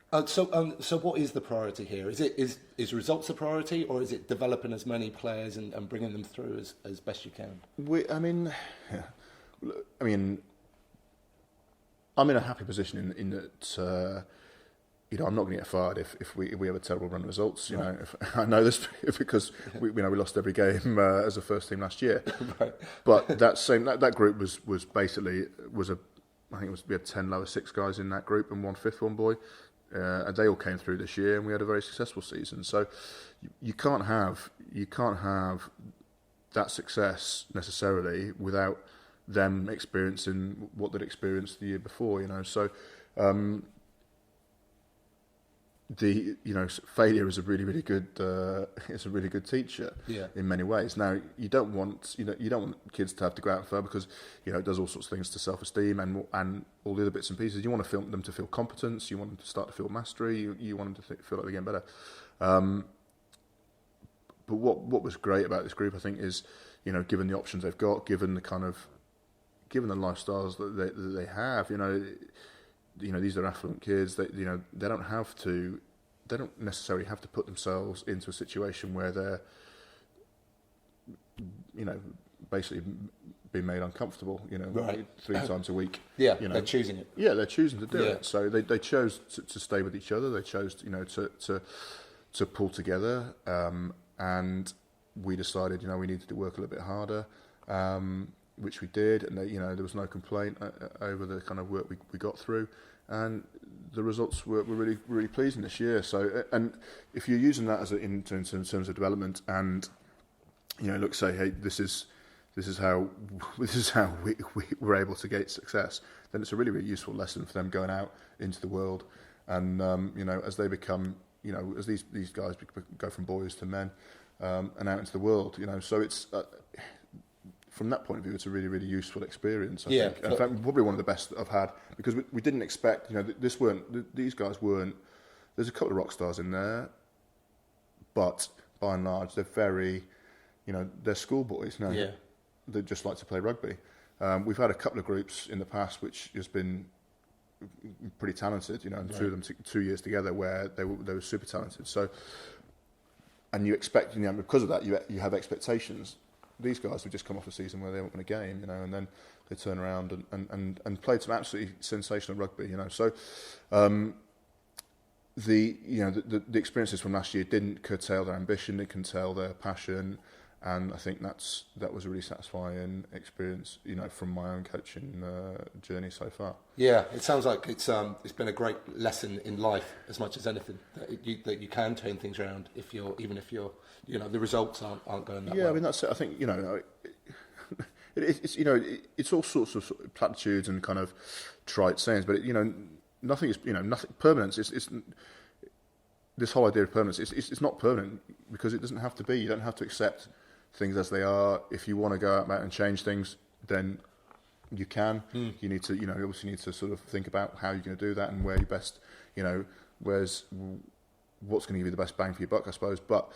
what is the priority here? Is results the priority, or is it developing as many players and bringing them through as best you can? I'm in a happy position in that I'm not going to get fired if we have a terrible run of results. I know this because we lost every game as a first team last year. Right. But that group was we had 10 lower 6 guys in that group and 1 fifth form boy, and they all came through this year, and we had a very successful season. So you can't have that success necessarily without them experiencing what they'd experienced the year before, So failure is a really, really good teacher. Yeah. In many ways. Now you don't want kids to have to go out and fail because it does all sorts of things to self-esteem and all the other bits and pieces. You want them to feel competence. You want them to start to feel mastery. You want them to feel like they're getting better. But what was great about this group, I think, is given the options they've got, given the lifestyles that they have, these are affluent kids. They don't necessarily have to put themselves into a situation where they're, basically being made uncomfortable. Right. 3 times a week. Yeah, they're choosing it. Yeah, they're choosing to do Yeah. it. So they chose to stay with each other. They chose, to pull together, and we decided, we needed to work a little bit harder. Which we did, and there was no complaint over the kind of work we got through, and the results were really, really pleasing this year. So, and if you're using that in terms of development, and say, hey, this is how we were able to get success, then it's a really, really useful lesson for them going out into the world, and as they become, as these guys go from boys to men, and out into the world, so it's. From that point of view, it's a really, really useful experience. I think. In fact, probably one of the best I've had, because we didn't expect. These guys weren't. There's a couple of rock stars in there, but by and large, they're very, they're schoolboys. Yeah. They just like to play rugby. We've had a couple of groups in the past which has been pretty talented, you know, and two of them 2 years together where they were super talented. So, and you expect, you know, because of that, you have expectations. These guys have just come off a season where they haven't won a game, you know, and then they turn around and played some absolutely sensational rugby, you know. So, the experiences from last year didn't curtail their ambition, it curtail their passion. And I think that was a really satisfying experience, you know, from my own coaching journey so far. Yeah, it sounds like it's been a great lesson in life as much as anything, that you can turn things around even if you're you know the results aren't going that well. Yeah, I mean that's it. I think, you know, it's you know, it's all sorts of platitudes and kind of trite sayings, but you know, nothing is, you know, nothing permanence. It's this whole idea of permanence. It's not permanent because it doesn't have to be. You don't have to accept things as they are. If you want to go out and change things, then you can. You need to, you know, you obviously need to sort of think about how you're going to do that and where you best, you know, what's going to give you the best bang for your buck, I suppose. But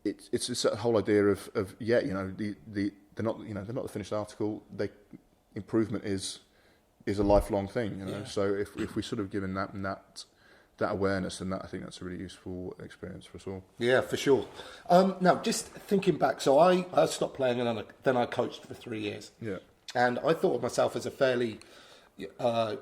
it's a whole idea of you know, they're not the finished article. Improvement is a lifelong thing, you know. Yeah. So if we sort of given that awareness, and I think that's a really useful experience for us all. Yeah, for sure. Now, just thinking back, so I stopped playing and then I coached for 3 years. Yeah. And I thought of myself as a fairly, like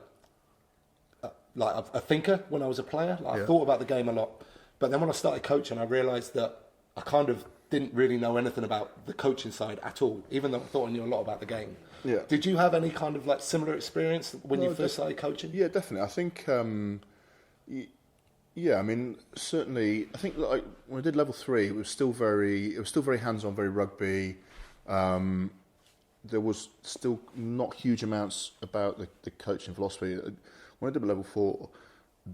a thinker when I was a player. I thought about the game a lot. But then when I started coaching, I realised that I kind of didn't really know anything about the coaching side at all, even though I thought I knew a lot about the game. Yeah. Did you have any kind of like similar experience when you first started coaching? Yeah, definitely. I think... yeah, I mean, certainly. I think like when I did level 3, it was still very hands-on, very rugby. There was still not huge amounts about the coaching philosophy. When I did level 4,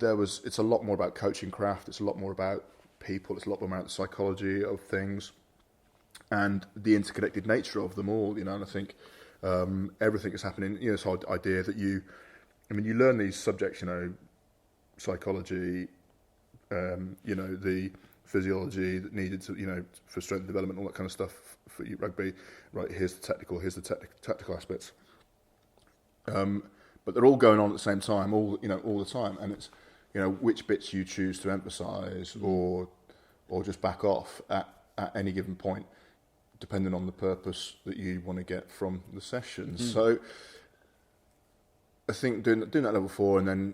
it's a lot more about coaching craft. It's a lot more about people. It's a lot more about the psychology of things and the interconnected nature of them all. You know, and I think everything is happening. You know, this whole idea that you learn these subjects. You know, psychology. You know, the physiology that needed to, you know, for strength development, all that kind of stuff for rugby. Right, here's the tactical aspects. But they're all going on at the same time, all the time, and it's, you know, which bits you choose to emphasise or just back off at any given point, depending on the purpose that you want to get from the sessions. So I think doing that level 4, and then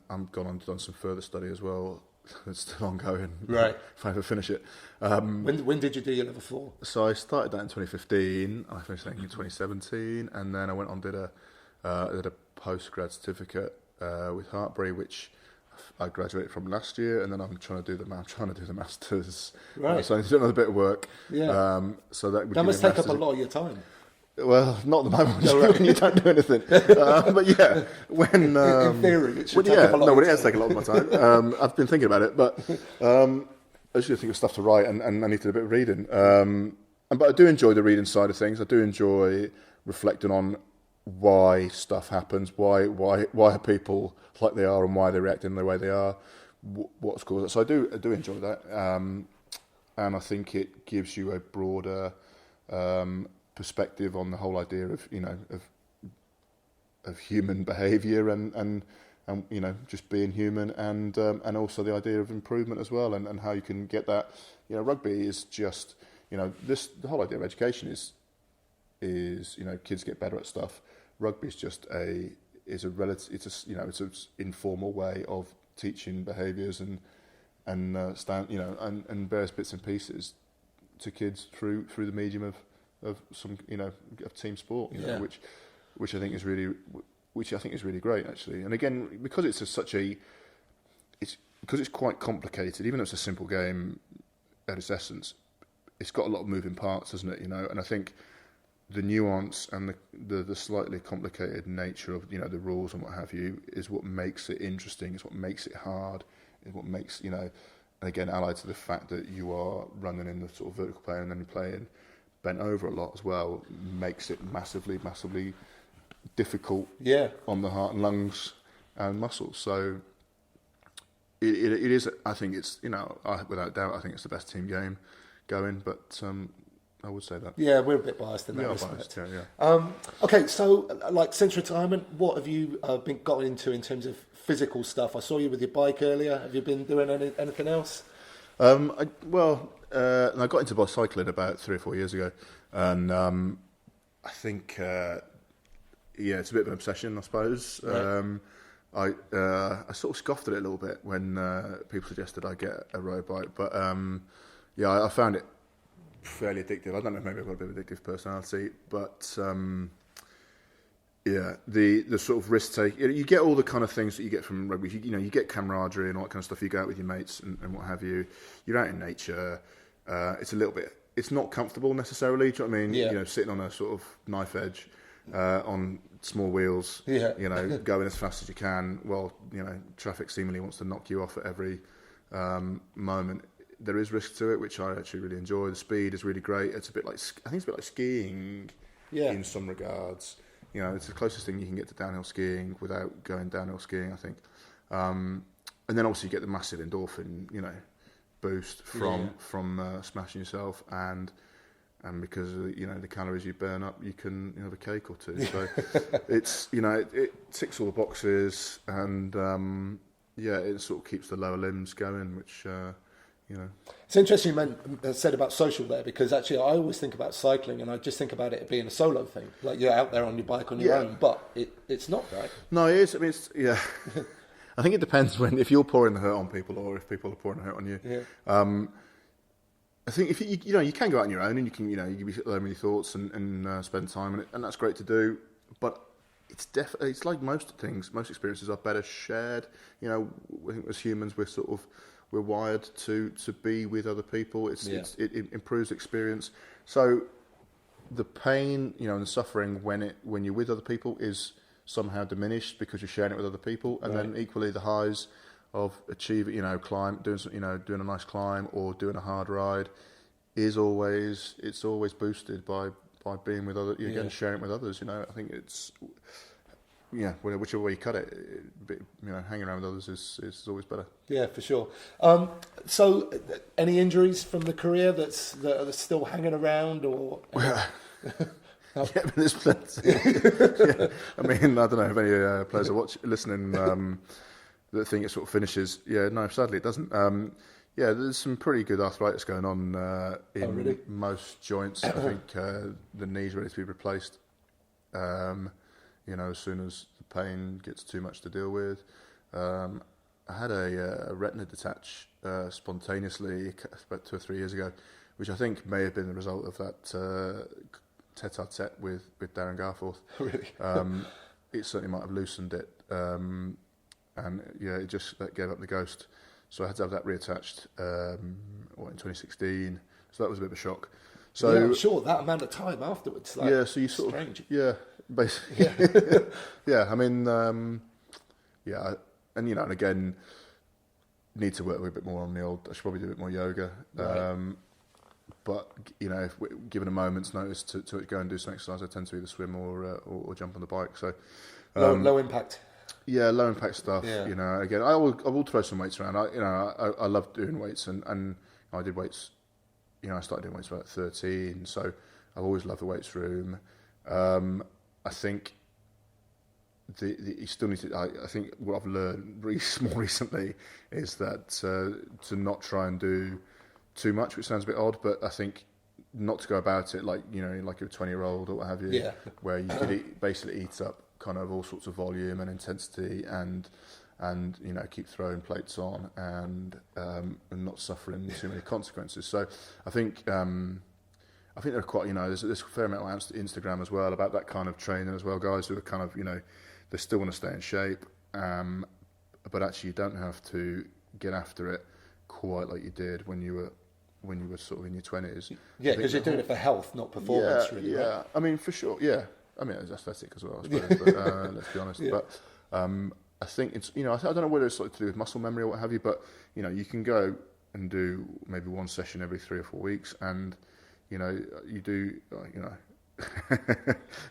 I'm gone on to done some further study as well. It's still ongoing. Right. If I ever finish it. When did you do your level 4? So I started that in 2015. I finished that in 2017, and then I went on did a postgrad certificate with Hartbury, which I graduated from last year, and then I'm trying to do the masters. Right. So I need to do another bit of work. Yeah. So that must take up a lot of your time. Well, not at the moment. When you don't do anything. But yeah, when in theory, it should take up a lot. No, it has taken a lot of my time. I've been thinking about it, but I just think of stuff to write, and I need to do a bit of reading. But I do enjoy the reading side of things. I do enjoy reflecting on why stuff happens, why are people like they are, and why they're reacting the way they are, what's caused it. So I do enjoy that, and I think it gives you a broader perspective on the whole idea of, you know, of human behaviour and you know, just being human, and also the idea of improvement as well, and how you can get that. You know, rugby is just, you know, the whole idea of education is you know, kids get better at stuff. Rugby is just it's an informal way of teaching behaviours and various bits and pieces to kids through the medium of some, you know, of team sport, you know, which I think is really great, actually. And again, because it's quite complicated, even though it's a simple game at its essence, it's got a lot of moving parts, doesn't it? You know, and I think the nuance and the slightly complicated nature of, you know, the rules and what have you is what makes it interesting. It's what makes it hard. It's what makes, you know, and again, allied to the fact that you are running in the sort of vertical plane and then you're playing bent over a lot as well, makes it massively difficult on the heart and lungs and muscles. So it is, I think it's, you know, without doubt, I think it's the best team game going, but I would say that. Yeah, we're a bit biased in that We are respect. biased, yeah. Okay, so like since retirement, what have you got into in terms of physical stuff? I saw you with your bike earlier. Have you been doing anything else? I got into bicycling about 3 or 4 years ago, and I think it's a bit of an obsession, I suppose. Right. I sort of scoffed at it a little bit when people suggested I get a road bike, but I found it fairly addictive. I don't know, maybe I've got a bit of addictive personality, but the sort of risk take, you get all the kind of things that you get from rugby. You get camaraderie and all that kind of stuff. You go out with your mates and what have you. You're out in nature. It's a little bit. It's not comfortable necessarily. Do you know what I mean? Yeah. Sitting on a sort of knife edge on small wheels. Yeah. Going as fast as you can. Well, traffic seemingly wants to knock you off at every moment. There is risk to it, which I actually really enjoy. The speed is really great. It's a bit like, I think it's a bit like skiing in some regards. It's the closest thing you can get to downhill skiing without going downhill skiing, I think. And then obviously you get the massive endorphin, boost from smashing yourself, and because of, the calories you burn up, you can have a cake or two. So it's it ticks all the boxes, and it sort of keeps the lower limbs going, which. It's interesting you said about social there, because actually I always think about cycling and I just think about it being a solo thing, like you're out there on your bike on your own, but it's not, right? No, it is. I mean, I think it depends if you're pouring the hurt on people or if people are pouring the hurt on you. Yeah. I think if you can go out on your own and you can you can be alone with your thoughts and spend time on it, and that's great to do, but it's like most things, most experiences are better shared. I think as humans we're wired to be with other people. It improves experience. So the pain, and the suffering when you're with other people is somehow diminished because you're sharing it with other people, and then equally the highs of achieving, doing a nice climb or doing a hard ride is always boosted by being with other, again, sharing it with others. I think it's. Yeah, whichever way you cut it, hanging around with others is always better. Yeah, for sure. So, any injuries from the career that are still hanging around, or? But there's plenty. I mean, I don't know if any players are listening that think it sort of finishes. Yeah, no, sadly it doesn't. There's some pretty good arthritis going on in most joints. I think the knee's ready to be replaced. As soon as the pain gets too much to deal with. I had a retina detach spontaneously about 2 or 3 years ago, which I think may have been the result of that tete-a-tete with Darren Garforth. Really? It certainly might have loosened it, and it just gave up the ghost. So I had to have that reattached in 2016. So that was a bit of a shock. So I'm sure that amount of time afterwards. So you sort strange. of basically. I mean, and again, need to work a bit more on the old. I should probably do a bit more yoga. Right. But if we're given a moment's notice to go and do some exercise, I tend to either swim or jump on the bike. So low impact. Yeah, low impact stuff. Yeah. Again, I will throw some weights around. I love doing weights, and I did weights. I started doing weights about 13, so I've always loved the weights room. I think you still need to. I think what I've learned more recently is that to not try and do too much, which sounds a bit odd, but I think not to go about it like you're a 20-year-old or what have you, where you could basically eat up kind of all sorts of volume and intensity and keep throwing plates on and not suffering too many consequences. So I think there are quite there's a fair amount on Instagram as well about that kind of training as well, guys who are kind of they still want to stay in shape, but actually you don't have to get after it quite like you did when you were sort of in your 20s. Yeah, because you're doing it for health, not performance. Right? I mean, for sure. Yeah, I mean it's aesthetic as well, I suppose. But let's be honest. Yeah. But I think it's I don't know whether it's to do with muscle memory or what have you, but you can go and do maybe one session every 3 or 4 weeks, and you do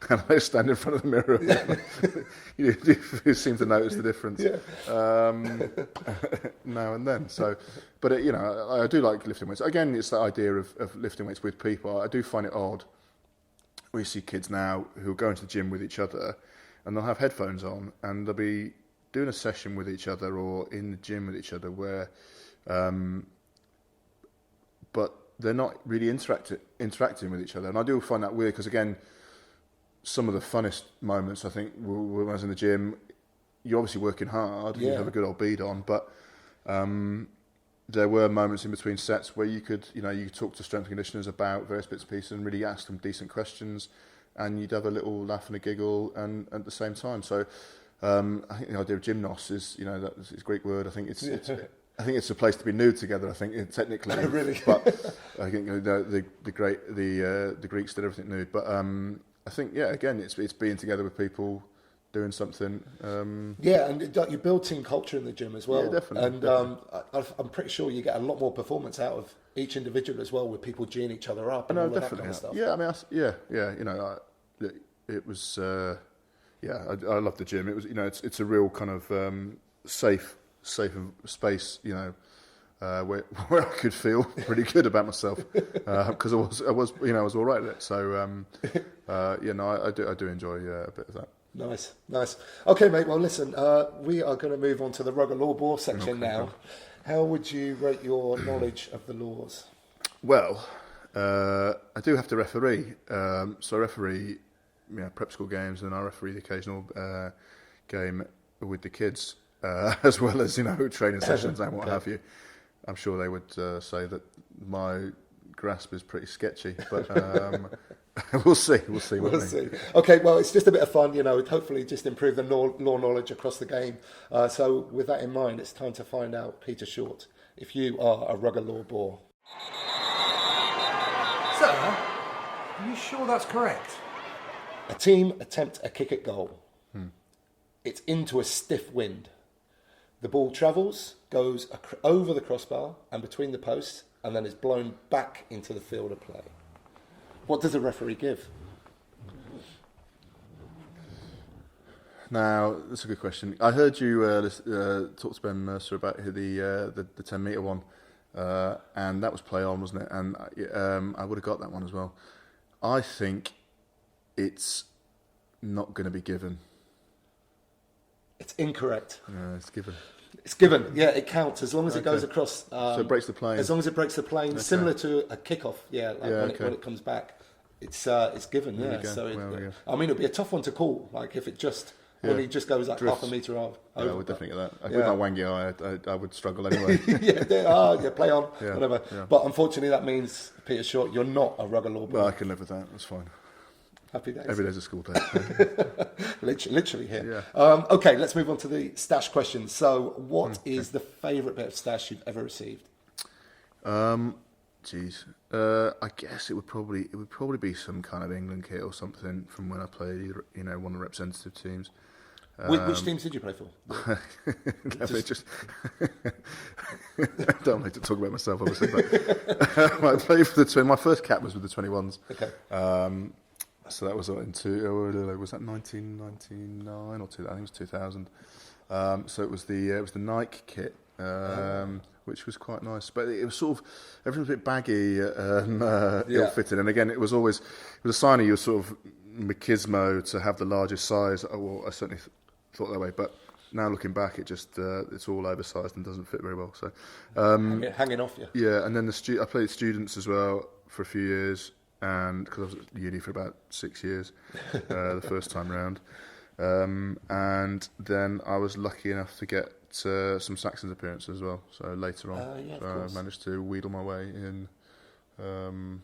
and I stand in front of the mirror. You seem to notice the difference now and then. So, but I do like lifting weights. Again, it's that idea of lifting weights with people. I do find it odd. We see kids now who go into the gym with each other, and they'll have headphones on, and they'll be doing a session with each other or in the gym with each other where, but they're not really interacting with each other. And I do find that weird because, again, some of the funnest moments, I think, when I was in the gym, you're obviously working hard, you have a good old bead on, but there were moments in between sets where you could talk to strength conditioners about various bits and pieces and really ask them decent questions, and you'd have a little laugh and a giggle and at the same time. So I think the idea of gymnos is, that's a Greek word. I think it's a place to be nude together. I think technically, really, but I think the Greeks did everything nude. But I think again, it's being together with people, doing something. And you build team culture in the gym as well. Yeah, definitely. And I'm pretty sure you get a lot more performance out of each individual as well, with people geeing each other up and all that kind of stuff. Yeah, I mean, it was. I love the gym. It was, it's a real kind of safe space, where I could feel pretty good about myself because I was all right at it. So I do enjoy a bit of that. Nice. Okay, mate. Well, listen, we are going to move on to the rug and law ball section now. Cool. How would you rate your knowledge of the laws? Well, I do have to referee. So I referee, prep school games, and I referee the occasional game with the kids, as well as training sessions and what have you. I'm sure they would say that my grasp is pretty sketchy, but we'll see. We'll see. Okay, well, it's just a bit of fun, hopefully just improve the law knowledge across the game. So with that in mind, it's time to find out, Peter Short, if you are a rugger law ball. Sir, are you sure that's correct? A team attempt a kick at goal. It's into a stiff wind. The ball travels, goes over the crossbar and between the posts, and then is blown back into the field of play. What does the referee give? Now, that's a good question. I heard you talk to Ben Mercer about the 10 metre one, and that was play on, wasn't it? And I would have got that one as well. I think it's not going to be given. It's incorrect. Yeah, it's given. It's given. Yeah, it counts as long as it goes across. So it breaks the plane. As long as it breaks the plane, similar to a kickoff. Yeah, when it comes back, it's given. Yeah. So I mean, it'll be a tough one to call. Like if it just only just goes like half a metre over. Yeah, I would definitely get that. With my wangy eye, I would struggle anyway. Play on, whatever. Yeah. But unfortunately, that means, Peter Short, you're not a rugger law ball. Well, I can live with that. That's fine. Happy days. Every day's a school day. Literally here. Yeah. Okay, let's move on to the stash questions. So, what is the favourite bit of stash you've ever received? I guess it would probably be some kind of England kit or something from when I played, one of the representative teams. Which teams did you play for? I don't like to talk about myself, obviously. But I played for my first cap was with the 21s. Okay. So that was was that 1999 or 2000? I think it was 2000. So it was the Nike kit, which was quite nice, but it was sort of everything was a bit baggy and ill-fitting. And again, it was a sign of your sort of machismo to have the largest size. Well, I certainly thought that way, but now looking back, it's all oversized and doesn't fit very well. So hanging off you. Yeah, and then I played students as well for a few years. And because I was at uni for about 6 years, the first time round, and then I was lucky enough to get some Saxons appearances as well. So later on, so I managed to wheedle my way in when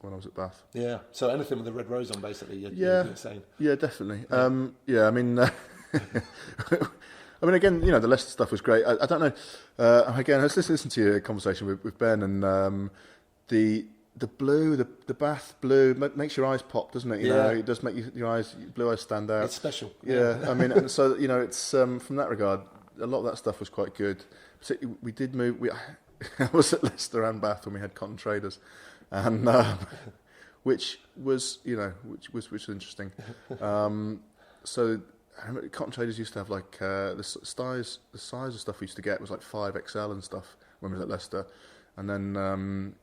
I was at Bath. Yeah. So anything with the red rose on, basically, you're saying. Yeah, definitely. I mean, again, the Leicester stuff was great. I don't know. Again, let's listen to your conversation with Ben and the blue, the Bath blue makes your eyes pop, doesn't it? It does make your blue eyes stand out. It's special. Yeah. I mean, and so it's from that regard, a lot of that stuff was quite good. So we did move. I was at Leicester and Bath when we had cotton traders, and which was interesting. So I remember cotton traders used to have like the size of stuff we used to get was like 5XL and stuff when we was at Leicester, and then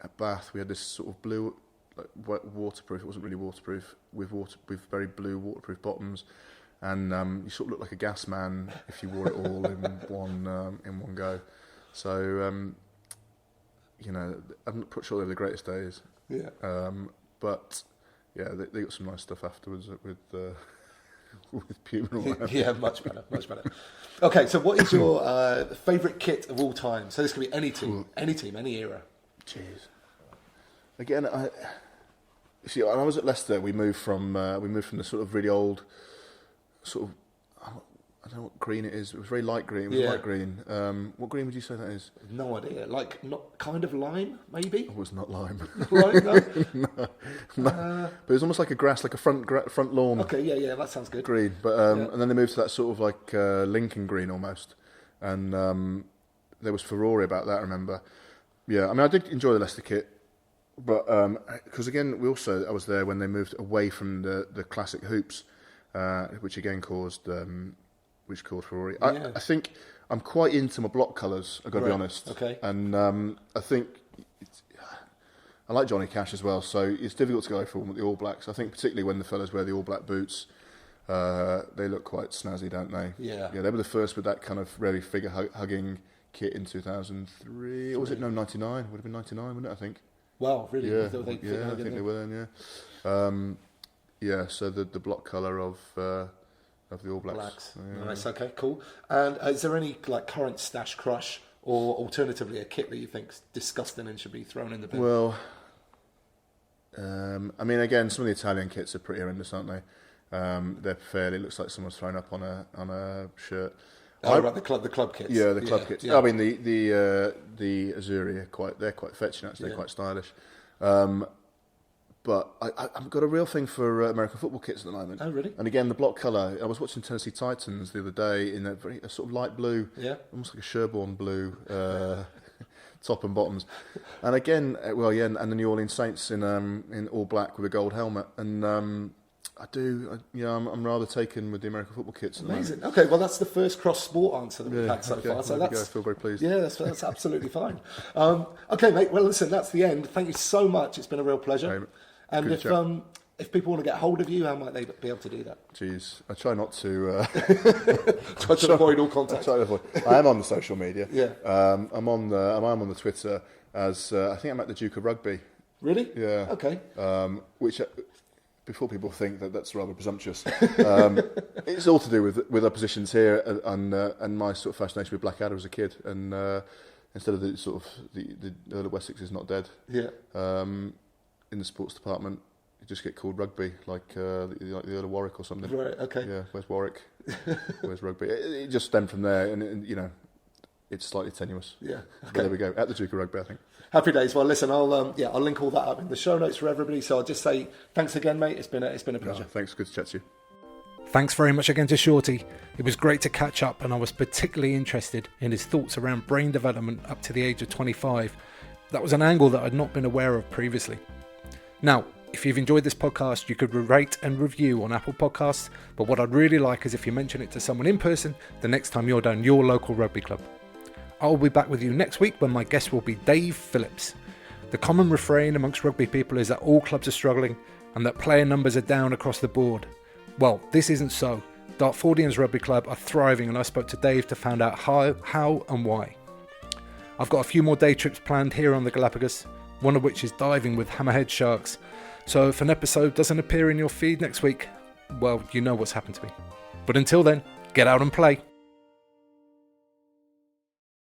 at Bath we had this sort of blue, like waterproof. It wasn't really waterproof, with very blue waterproof bottoms, and you sort of looked like a gas man if you wore it all in one go. So I'm not sure they're the greatest days. Yeah. But yeah, they got some nice stuff afterwards with Puma and all that. Yeah, much better. Okay, so what is your favourite kit of all time? So this could be any team, any era. Jeez. Again, when I was at Leicester, we moved from the sort of really old, sort of, I don't know what green it is. It was very light green. It was light green. What green would you say that is? No idea. Like not kind of lime, maybe. It was not lime. Lime, no. No. But it was almost like a grass, like a front lawn. Okay, yeah, that sounds good. Green, but and then they moved to that sort of like Lincoln green almost, and there was furore about that. I remember. Yeah, I mean, I did enjoy the Leicester kit, but because again, I was there when they moved away from the classic hoops, which again caused furore. Yeah. I think I'm quite into my block colours. I've got to be honest. Okay. And I think I like Johnny Cash as well, so it's difficult to go for them with the All Blacks. I think particularly when the fellas wear the All Black boots, they look quite snazzy, don't they? Yeah. Yeah, they were the first with that kind of very figure hugging kit in 2003. Or was it 99? Would have been 99, wouldn't it? I think. Wow, really? Yeah, I think they were then. Yeah. Yeah. So the block colour of the All Blacks. Yeah. Nice. Okay. Cool. And is there any like current stash crush, or alternatively a kit that you think's disgusting and should be thrown in the bin? Well, I mean, again, some of the Italian kits are pretty horrendous, aren't they? They're fairly. It looks like someone's thrown up on a shirt. Oh, right, the club kits. Yeah, the club kits. Yeah. I mean, the Azzurri are they're quite fetching actually, quite stylish. But I've got a real thing for American football kits at the moment. Oh, really? And again, the block colour. I was watching Tennessee Titans the other day in a sort of light blue, almost like a Sherborne blue top and bottoms. And again, and the New Orleans Saints in all black with a gold helmet. And I'm rather taken with the American football kits. Amazing. Okay, well, that's the first cross-sport answer that we've had so far. So I feel very pleased. Yeah, that's absolutely fine. Okay, mate. Well, listen, that's the end. Thank you so much. It's been a real pleasure. Hey, and if people want to get hold of you, how might they be able to do that? Jeez, I try not to. Try to avoid all contact. I am on the social media. Yeah. I'm on the Twitter as I think I'm at the Duke of Rugby. Really? Yeah. Okay. Which. Before people think that's rather presumptuous, it's all to do with our positions here and my sort of fascination with Blackadder as a kid, and instead of the Earl of Wessex is not dead. Yeah. In the sports department, you just get called Rugby, like the Earl of Warwick or something. Right. Okay. Yeah. Where's Warwick? Where's Rugby? It just stemmed from there, and it's slightly tenuous. Yeah. Okay. But there we go. At the Duke of Rugby, I think. Happy days. Well, listen, I'll link all that up in the show notes for everybody. So I'll just say thanks again, mate. It's been a pleasure. Thanks. Good to chat to you. Thanks very much again to Shorty. It was great to catch up, and I was particularly interested in his thoughts around brain development up to the age of 25. That was an angle that I'd not been aware of previously. Now, if you've enjoyed this podcast, you could rate and review on Apple Podcasts, but what I'd really like is if you mention it to someone in person the next time you're down your local rugby club. I'll be back with you next week when my guest will be Dave Phillips. The common refrain amongst rugby people is that all clubs are struggling and that player numbers are down across the board. Well, this isn't so. Dartfordians Rugby Club are thriving, and I spoke to Dave to find out how and why. I've got a few more day trips planned here on the Galapagos, one of which is diving with hammerhead sharks. So if an episode doesn't appear in your feed next week, well, you know what's happened to me. But until then, get out and play.